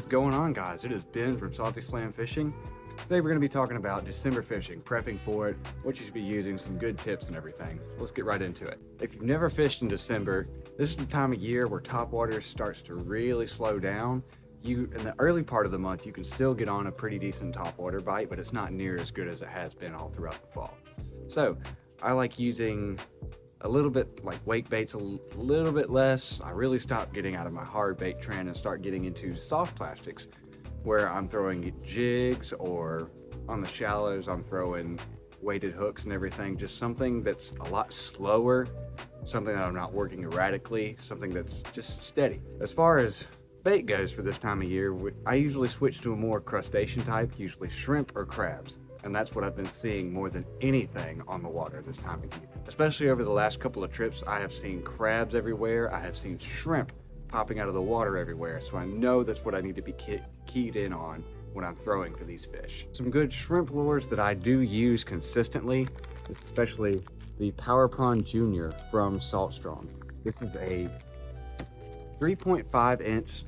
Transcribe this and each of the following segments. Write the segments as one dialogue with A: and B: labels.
A: is going on, guys? It is Ben from Salty Slam Fishing. Today we're going to be talking about December fishing, prepping for it, what you should be using, some good tips and everything. Let's get right into it. If you've never fished in December, this is the time of year where topwater starts to really slow down. In the early part of the month, you can still get on a pretty decent topwater bite, but it's not near as good as it has been all throughout the fall. So I like using a little bit like wake baits, a little bit less. I really stopped getting out of my hard bait trend and start getting into soft plastics where I'm throwing jigs, or on the shallows I'm throwing weighted hooks and everything. Just something that's a lot slower, something that I'm not working erratically, something that's just steady. As far as bait goes for this time of year, I usually switch to a more crustacean type, usually shrimp or crabs. And that's what I've been seeing more than anything on the water this time of year. Especially over the last couple of trips, I have seen crabs everywhere. I have seen shrimp popping out of the water everywhere. So I know that's what I need to be keyed in on when I'm throwing for these fish. Some good shrimp lures that I do use consistently, especially the Power Prawn Junior from Salt Strong. This is a 3.5 inch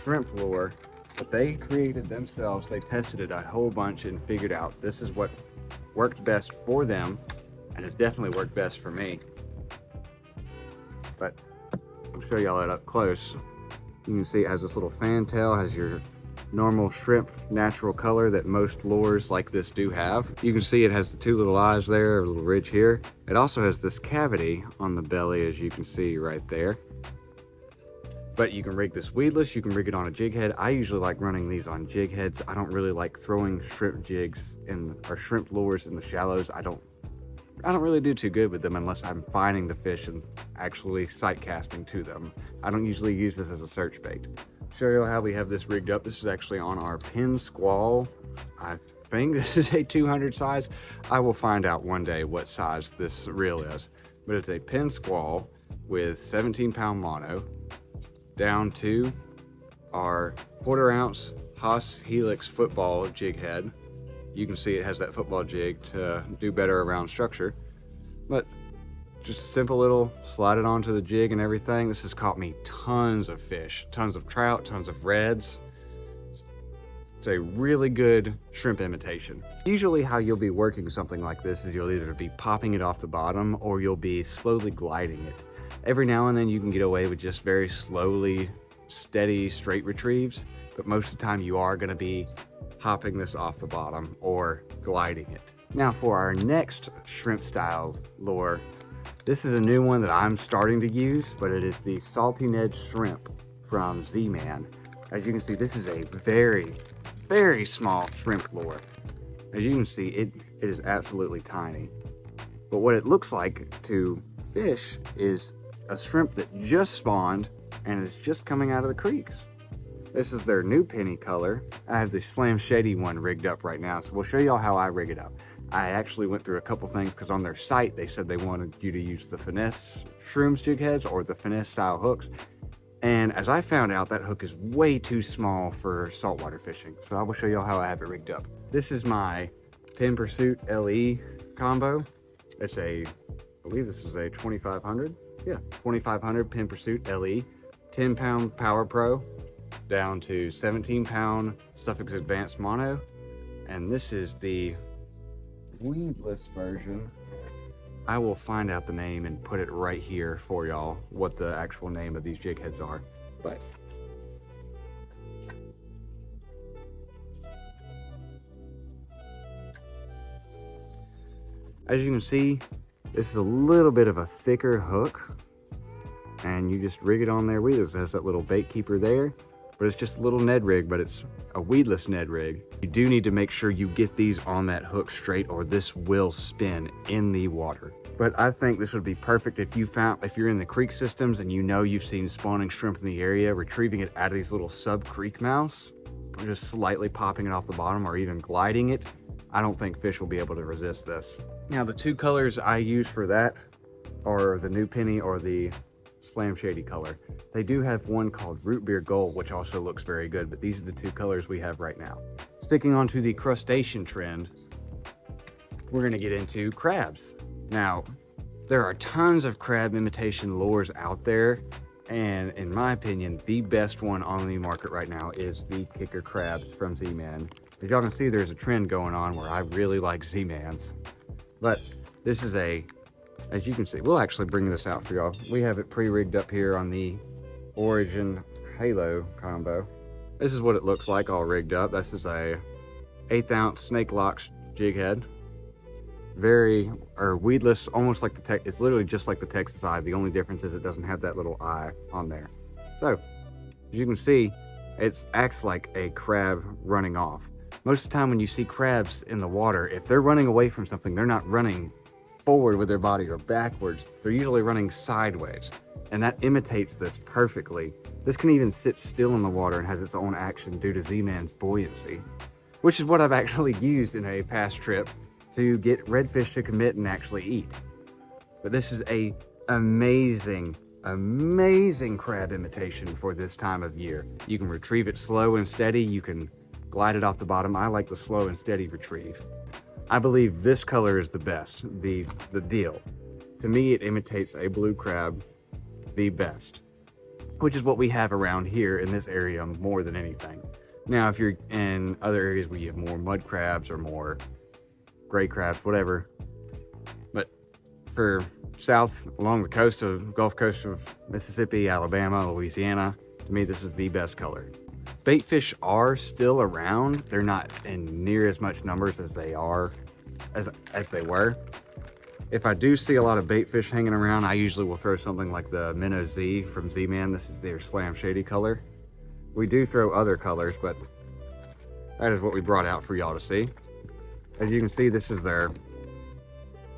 A: shrimp lure that they created themselves. They tested it a whole bunch and figured out this is what worked best for them, and it's definitely worked best for me. But I'll show y'all it up close. You can see it has this little fan tail, has your normal shrimp natural color that most lures like this do have. You can see it has the two little eyes there, a little ridge here. It also has this cavity on the belly, as you can see right there. But you can rig this weedless, you can rig it on a jig head. I usually like running these on jig heads. I don't really like throwing shrimp jigs or shrimp lures in the shallows. I don't really do too good with them unless I'm finding the fish and actually sight casting to them. I don't usually use this as a search bait. Show you how we have this rigged up. This is actually on our Pin Squall. I think this is a 200 size. I will find out one day what size this reel is. But it's a Pin Squall with 17-pound mono, down to our 1/4 ounce Haas Helix football jig head. You can see it has that football jig to do better around structure, but just a simple little slide it onto the jig and everything. This has caught me tons of fish, tons of trout, tons of reds. It's a really good shrimp imitation. Usually how you'll be working something like this is you'll either be popping it off the bottom or you'll be slowly gliding it. Every now and then you can get away with just very slowly, steady, straight retrieves, but most of the time you are gonna be hopping this off the bottom or gliding it. Now for our next shrimp style lure, this is a new one that I'm starting to use, but it is the Salty Ned Shrimp from Z-Man. As you can see, this is a very, very small shrimp lure. As you can see, it is absolutely tiny. But what it looks like to fish is a shrimp that just spawned and is just coming out of the creeks. This is their new penny color. I have the Slam Shady one rigged up right now, so we'll show y'all how I rig it up. I actually went through a couple things because on their site they said they wanted you to use the finesse shrooms jig heads or the finesse style hooks. And as I found out, that hook is way too small for saltwater fishing. So I will show y'all how I have it rigged up. This is my Pin Pursuit LE combo. It's I believe this is a 2500. Yeah, 2500 Pin Pursuit LE, 10-pound Power Pro, down to 17-pound Suffix Advanced Mono. And this is the weedless version. I will find out the name and put it right here for y'all, what the actual name of these jig heads are. But as you can see, this is a little bit of a thicker hook, and you just rig it on there weedless. It has that little bait keeper there, but it's just a little Ned rig, but it's a weedless Ned rig. You do need to make sure you get these on that hook straight or this will spin in the water. But I think this would be perfect if you're in the creek systems and you know you've seen spawning shrimp in the area, retrieving it out of these little sub creek mouths, or just slightly popping it off the bottom or even gliding it. I don't think fish will be able to resist this. Now the two colors I use for that are the new penny or the Slam Shady color. They do have one called Root Beer Gold, which also looks very good, but these are the two colors we have right now. Sticking on to the crustacean trend, we're gonna get into crabs. Now, there are tons of crab imitation lures out there, And in my opinion, the best one on the market right now is the kicker crabs from Z-Man. As y'all can see, there's a trend going on where I really like Z-Mans. But this is as you can see, we'll actually bring this out for y'all. We have it pre-rigged up here on the Origin Halo combo. This is what it looks like all rigged up. This is a 1/8 ounce snake locks jig head. Weedless, almost like it's literally just like the Texas eye. The only difference is it doesn't have that little eye on there. So, as you can see, it acts like a crab running off. Most of the time when you see crabs in the water, if they're running away from something, they're not running forward with their body or backwards. They're usually running sideways. And that imitates this perfectly. This can even sit still in the water and has its own action due to Z-Man's buoyancy, which is what I've actually used in a past trip to get redfish to commit and actually eat. But this is a amazing crab imitation for this time of year. You can retrieve it slow and steady. You can glide it off the bottom. I like the slow and steady retrieve. I believe this color is the best, the deal. To me, it imitates a blue crab the best, which is what we have around here in this area more than anything. Now, if you're in other areas where you have more mud crabs or more gray crabs, whatever, but for south along the Gulf Coast of Mississippi, Alabama, Louisiana, to me, this is the best color. Bait fish are still around. They're not in near as much numbers as they were. If I do see a lot of bait fish hanging around, I usually will throw something like the Minnow Z from Z-Man. This is their Slam Shady color. We do throw other colors, but that is what we brought out for y'all to see. As you can see, this is the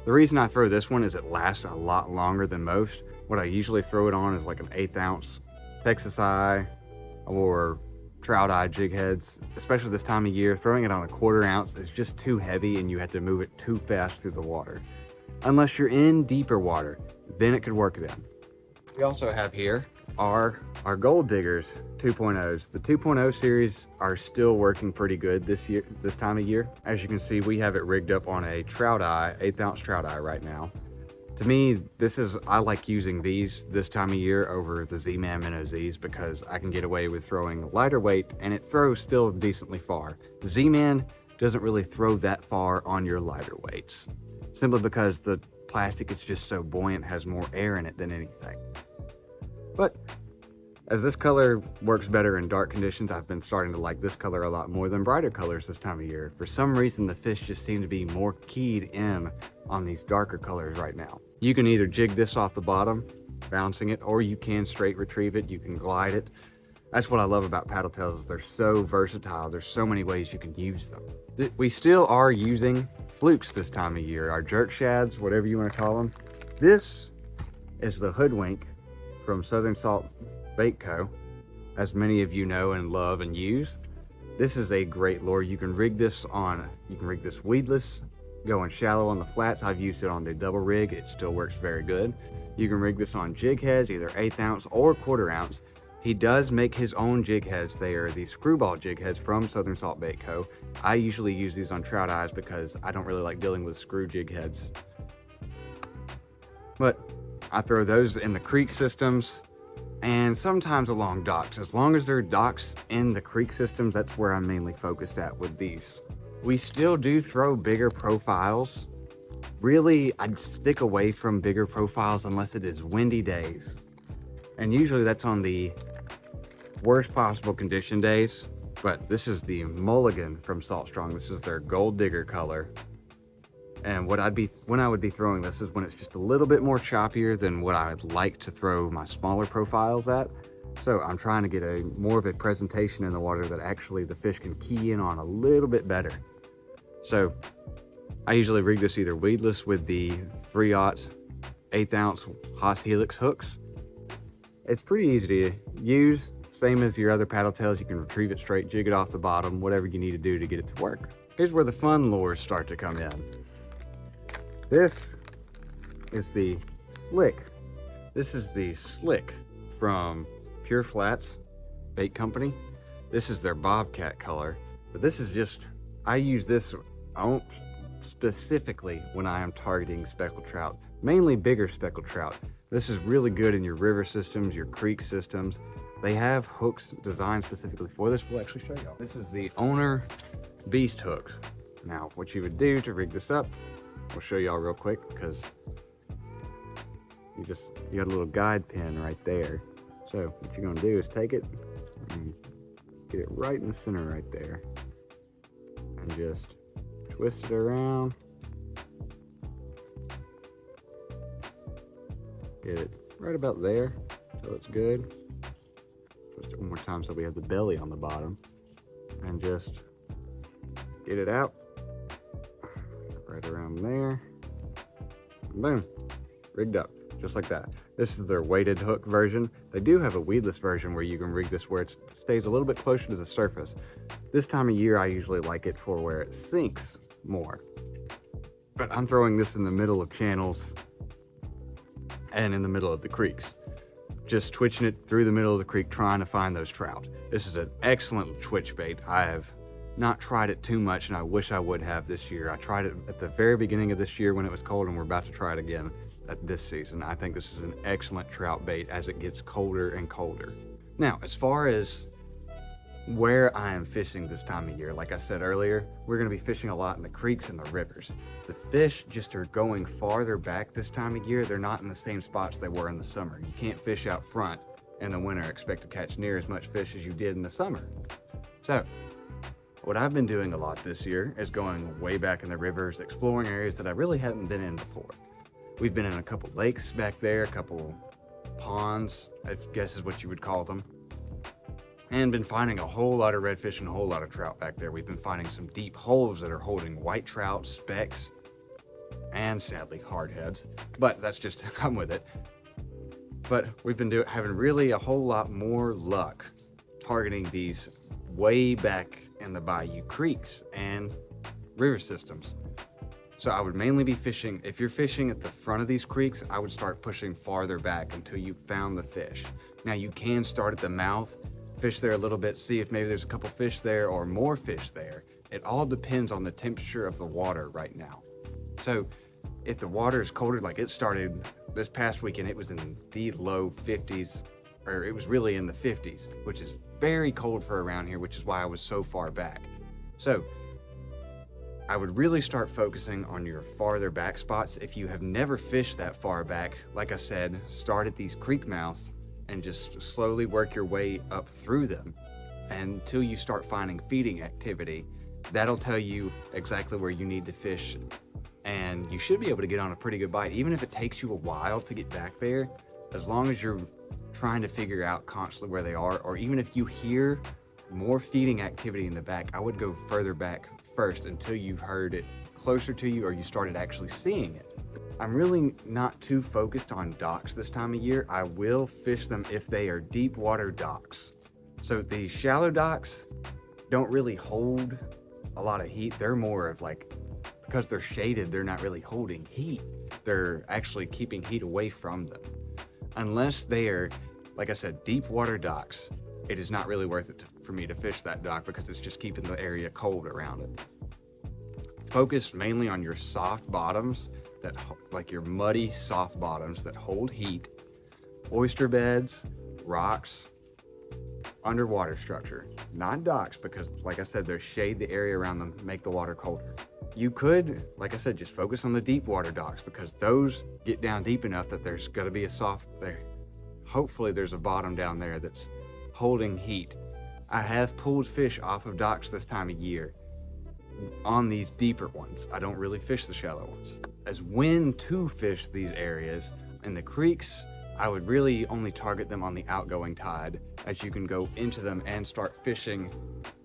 A: reason I throw this one is it lasts a lot longer than most. What I usually throw it on is like an 1/8 ounce Texas eye or trout eye jig heads, especially this time of year. Throwing it on a 1/4 ounce is just too heavy and you have to move it too fast through the water. Unless you're in deeper water, then it could work then. We also have here our Gold Diggers 2.0s. The 2.0 series are still working pretty good this time of year. As you can see, we have it rigged up on a trout eye, 1/8 ounce trout eye right now. To me, I like using these this time of year over the Z-Man Minnow Zs because I can get away with throwing lighter weight and it throws still decently far. The Z-Man doesn't really throw that far on your lighter weights, simply because the plastic is just so buoyant, has more air in it than anything. But as this color works better in dark conditions, I've been starting to like this color a lot more than brighter colors this time of year. For some reason, the fish just seem to be more keyed in on these darker colors right now. You can either jig this off the bottom, bouncing it, or you can straight retrieve it. You can glide it. That's what I love about paddle tails, is they're so versatile. There's so many ways you can use them. We still are using flukes this time of year, our jerk shads, whatever you want to call them. This is the Hoodwink from Southern Salt Bait Co., as many of you know and love and use. This is a great lure. You can rig this weedless, going shallow on the flats. I've used it on the double rig. It still works very good. You can rig this on jig heads, either 1/8 ounce or 1/4 ounce. He does make his own jig heads. They are the screwball jig heads from Southern Salt Bait Co. I usually use these on trout eyes because I don't really like dealing with screw jig heads. But I throw those in the creek systems and sometimes along docks. As long as there are docks in the creek systems, that's where I'm mainly focused at with these. We still do throw bigger profiles. Really, I'd stick away from bigger profiles unless it is windy days. And usually that's on the worst possible condition days. But this is the Mulligan from Salt Strong. This is their Gold Digger color. And when I would be throwing this is when it's just a little bit more choppier than what I would like to throw my smaller profiles at. So I'm trying to get more of a presentation in the water that actually the fish can key in on a little bit better. So I usually rig this either weedless with the 3/0 1/8 ounce Haas Helix hooks. It's pretty easy to use, same as your other paddle tails. You can retrieve it straight, jig it off the bottom, whatever you need to do to get it to work. Here's where the fun lures start to come in. This is the Slick. This is the Slick from Pure Flats Bait Company. This is their Bobcat color, but this is just, I use this, I don't specifically when I am targeting speckled trout, mainly bigger speckled trout. This is really good in your river systems, your creek systems. They have hooks designed specifically for this. We'll actually show y'all. This is the Owner Beast hooks. Now, what you would do to rig this up, we'll show y'all real quick, because you got a little guide pin right there. So what you're gonna do is take it and get it right in the center right there, and just twist it around. Get it right about there, so it's good. Twist it one more time so we have the belly on the bottom, and just get it out right around there. Boom, rigged up just like that. This is their weighted hook version. They do have a weedless version where you can rig this where it stays a little bit closer to the surface. This time of year I usually like it for where it sinks more, but I'm throwing this in the middle of channels and in the middle of the creeks, just twitching it through the middle of the creek, trying to find those trout. This is an excellent twitch bait. I have not tried it too much, and I wish I would have this year. I tried it at the very beginning of this year when it was cold, and we're about to try it again at this season. I think this is an excellent trout bait as it gets colder and colder. Now, as far as where I am fishing this time of year, like I said earlier, we're gonna be fishing a lot in the creeks and the rivers. The fish just are going farther back this time of year. They're not in the same spots they were in the summer. You can't fish out front in the winter and expect to catch near as much fish as you did in the summer. So, what I've been doing a lot this year is going way back in the rivers, exploring areas that I really hadn't been in before. We've been in a couple lakes back there, a couple ponds, I guess is what you would call them, and been finding a whole lot of redfish and a whole lot of trout back there. We've been finding some deep holes that are holding white trout, specks, and sadly hardheads, but that's just to come with it. But we've been having really a whole lot more luck targeting these way back in the bayou creeks and river systems. So I would mainly be fishing, if you're fishing at the front of these creeks, I would start pushing farther back until you found the fish. Now you can start at the mouth, fish there a little bit, see if maybe there's a couple fish there or more fish there. It all depends on the temperature of the water right now. So if the water is colder, like it started this past weekend, it was in the low 50s, or it was really in the 50s, which is very cold for around here, which is why I was so far back. So I would really start focusing on your farther back spots. If you have never fished that far back, like I said, start at these creek mouths and just slowly work your way up through them until you start finding feeding activity. That'll tell you exactly where you need to fish, and you should be able to get on a pretty good bite, even if it takes you a while to get back there. As long as you're trying to figure out constantly where they are, or even if you hear more feeding activity in the back, I would go further back first until you've heard it closer to you or you started actually seeing it. I'm really not too focused on docks this time of year. I will fish them if they are deep water docks. So the shallow docks don't really hold a lot of heat. They're more of like, because they're shaded, they're not really holding heat. They're actually keeping heat away from them. Unless they are, like I said, deep water docks, it is not really worth it for me to fish that dock because it's just keeping the area cold around it. Focus mainly on your soft bottoms, that like your muddy soft bottoms that hold heat, oyster beds, rocks, underwater structure, not docks, because like I said, they shade the area around them, make the water colder. You could, like I said, just focus on the deep water docks because those get down deep enough that there's got to be a soft there. Hopefully there's a bottom down there that's holding heat. I have pulled fish off of docks this time of year on these deeper ones. I don't really fish the shallow ones. As when to fish these areas, in the creeks, I would really only target them on the outgoing tide, as you can go into them and start fishing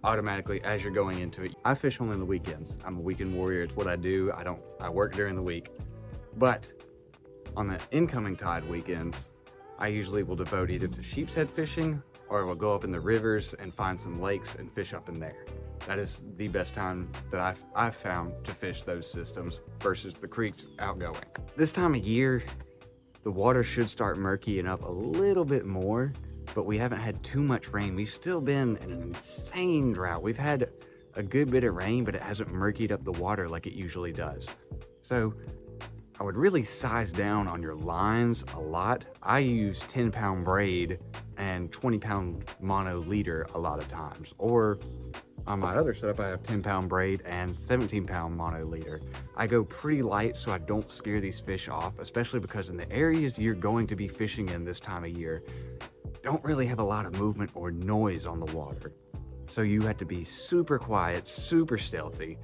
A: automatically as you're going into it. I fish only on the weekends. I'm a weekend warrior. It's what I do. I work during the week. But on the incoming tide weekends, I usually will devote either to sheep's head fishing or we'll go up in the rivers and find some lakes and fish up in there. That is the best time that I've found to fish those systems versus the creeks outgoing. This time of year, the water should start murkying up a little bit more, but we haven't had too much rain. We've still been in an insane drought. We've had a good bit of rain, but it hasn't murkied up the water like it usually does. So I would really size down on your lines a lot. I use 10-pound braid and 20-pound mono leader a lot of times. Or on my other setup, I have 10-pound braid and 17-pound mono leader. I go pretty light so I don't scare these fish off, especially because in the areas you're going to be fishing in this time of year, don't really have a lot of movement or noise on the water. So you have to be super quiet, super stealthy.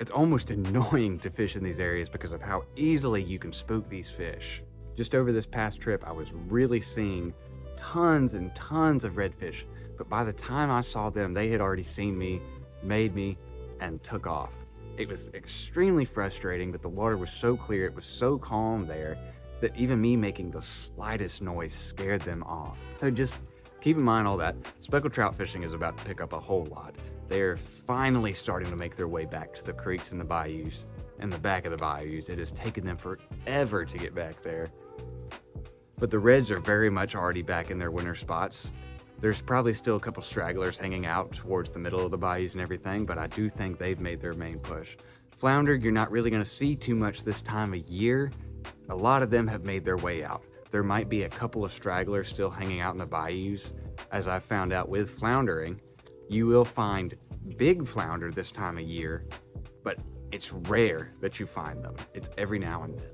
A: It's almost annoying to fish in these areas because of how easily you can spook these fish. Just over this past trip, I was really seeing tons and tons of redfish, but by the time I saw them, they had already seen me, made me, and took off. It was extremely frustrating, but the water was so clear, it was so calm there, that even me making the slightest noise scared them off. So just keep in mind all that. Speckled trout fishing is about to pick up a whole lot. They're finally starting to make their way back to the creeks and the bayous and the back of the bayous. It has taken them forever to get back there. But the reds are very much already back in their winter spots. There's probably still a couple stragglers hanging out towards the middle of the bayous and everything, but I do think they've made their main push. Flounder, you're not really gonna see too much this time of year. A lot of them have made their way out. There might be a couple of stragglers still hanging out in the bayous. As I found out with floundering, you will find big flounder this time of year, but it's rare that you find them. It's every now and then.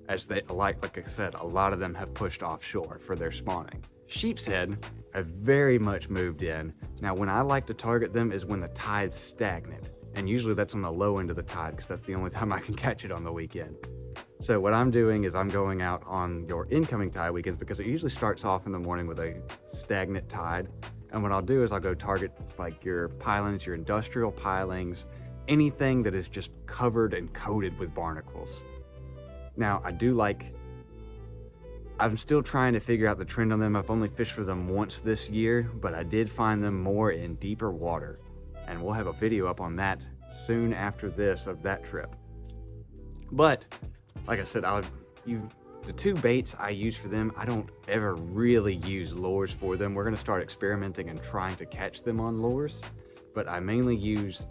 A: As they, like I said, a lot of them have pushed offshore for their spawning. Sheep's head have very much moved in. Now, when I like to target them is when the tide's stagnant. And usually that's on the low end of the tide because that's the only time I can catch it on the weekend. So what I'm doing is I'm going out on your incoming tide weekends because it usually starts off in the morning with a stagnant tide. And what I'll do is I'll go target like your pilings, your industrial pilings, anything that is just covered and coated with barnacles. Now, I'm still trying to figure out the trend on them. I've only fished for them once this year, but I did find them more in deeper water. And we'll have a video up on that soon after this of that trip. But like I said, the two baits I use for them, I don't ever really use lures for them. We're gonna start experimenting and trying to catch them on lures, but I mainly use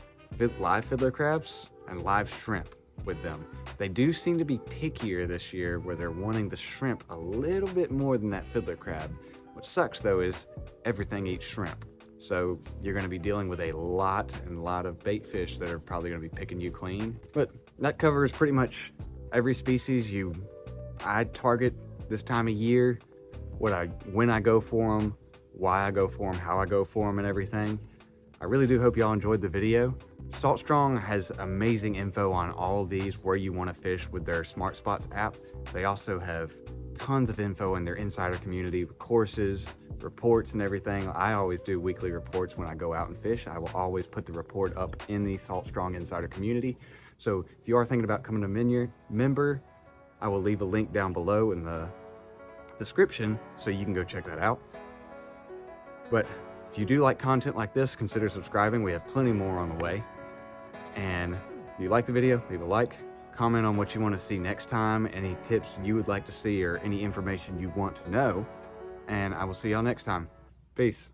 A: live fiddler crabs and live shrimp with them. They do seem to be pickier this year where they're wanting the shrimp a little bit more than that fiddler crab. What sucks though is everything eats shrimp. So you're gonna be dealing with a lot of bait fish that are probably gonna be picking you clean. But that covers pretty much every species I target this time of year, when I go for them, why I go for them, how I go for them and everything. I really do hope y'all enjoyed the video. Salt Strong has amazing info on all of these, where you want to fish with their Smart Spots app. They also have tons of info in their insider community with courses, reports and everything. I always do weekly reports when I go out and fish. I will always put the report up in the Salt Strong insider community. So if you are thinking about coming to member, I will leave a link down below in the description so you can go check that out. But if you do like content like this, consider subscribing. We have plenty more on the way. And if you like the video, leave a like, comment on what you want to see next time, any tips you would like to see or any information you want to know. And I will see y'all next time. Peace.